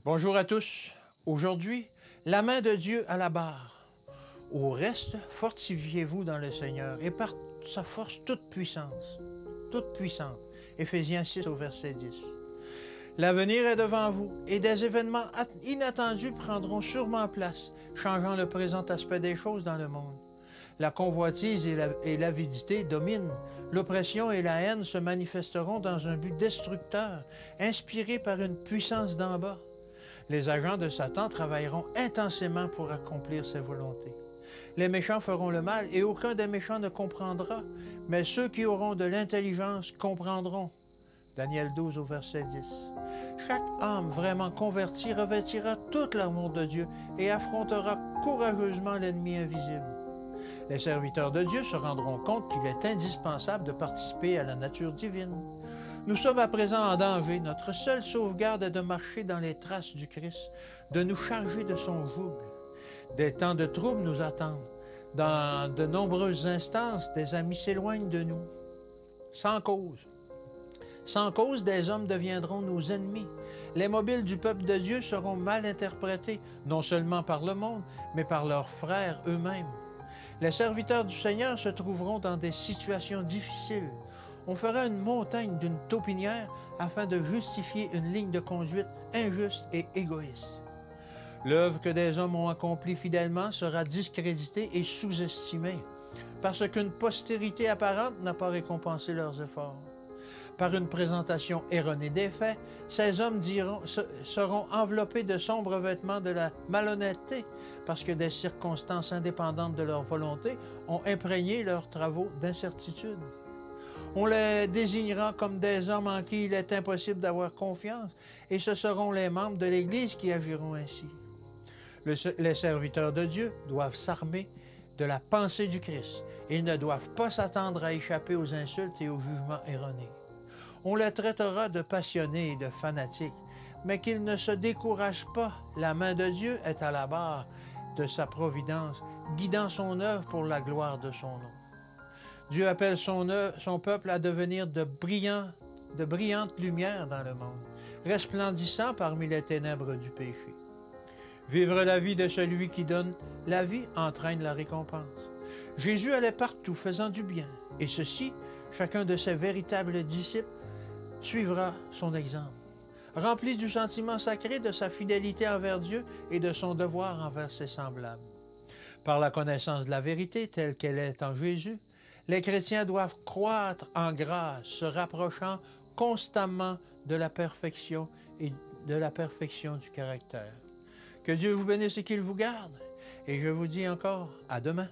Bonjour à tous. Aujourd'hui, la main de Dieu à la barre. Au reste, fortifiez-vous dans le Seigneur et par sa force toute puissante. Éphésiens 6 au verset 10. L'avenir est devant vous et des événements inattendus prendront sûrement place, changeant le présent aspect des choses dans le monde. La convoitise et l'avidité dominent. L'oppression et la haine se manifesteront dans un but destructeur, inspiré par une puissance d'en bas. Les agents de Satan travailleront intensément pour accomplir ses volontés. Les méchants feront le mal et aucun des méchants ne comprendra, mais ceux qui auront de l'intelligence comprendront. Daniel 12 au verset 10. Chaque âme vraiment convertie revêtira tout l'amour de Dieu et affrontera courageusement l'ennemi invisible. Les serviteurs de Dieu se rendront compte qu'il est indispensable de participer à la nature divine. Nous sommes à présent en danger. Notre seule sauvegarde est de marcher dans les traces du Christ, de nous charger de son joug. Des temps de trouble nous attendent. Dans de nombreuses instances, des amis s'éloignent de nous. Sans cause. Sans cause, des hommes deviendront nos ennemis. Les mobiles du peuple de Dieu seront mal interprétés, non seulement par le monde, mais par leurs frères eux-mêmes. Les serviteurs du Seigneur se trouveront dans des situations difficiles. On fera une montagne d'une taupinière afin de justifier une ligne de conduite injuste et égoïste. L'œuvre que des hommes ont accomplie fidèlement sera discréditée et sous-estimée, parce qu'une postérité apparente n'a pas récompensé leurs efforts. Par une présentation erronée des faits, ces hommes seront enveloppés de sombres vêtements de la malhonnêteté, parce que des circonstances indépendantes de leur volonté ont imprégné leurs travaux d'incertitude. On les désignera comme des hommes en qui il est impossible d'avoir confiance, et ce seront les membres de l'Église qui agiront ainsi. Les serviteurs de Dieu doivent s'armer de la pensée du Christ. Ils ne doivent pas s'attendre à échapper aux insultes et aux jugements erronés. On les traitera de passionnés et de fanatiques, mais qu'ils ne se découragent pas. La main de Dieu est à la barre de sa providence, guidant son œuvre pour la gloire de son nom. Dieu appelle son peuple à devenir de brillantes lumières dans le monde, resplendissant parmi les ténèbres du péché. Vivre la vie de celui qui donne la vie entraîne la récompense. Jésus allait partout faisant du bien, et ceci, chacun de ses véritables disciples suivra son exemple. Rempli du sentiment sacré de sa fidélité envers Dieu et de son devoir envers ses semblables. Par la connaissance de la vérité telle qu'elle est en Jésus, les chrétiens doivent croître en grâce, se rapprochant constamment de la perfection et de la perfection du caractère. Que Dieu vous bénisse et qu'il vous garde. Et je vous dis encore à demain.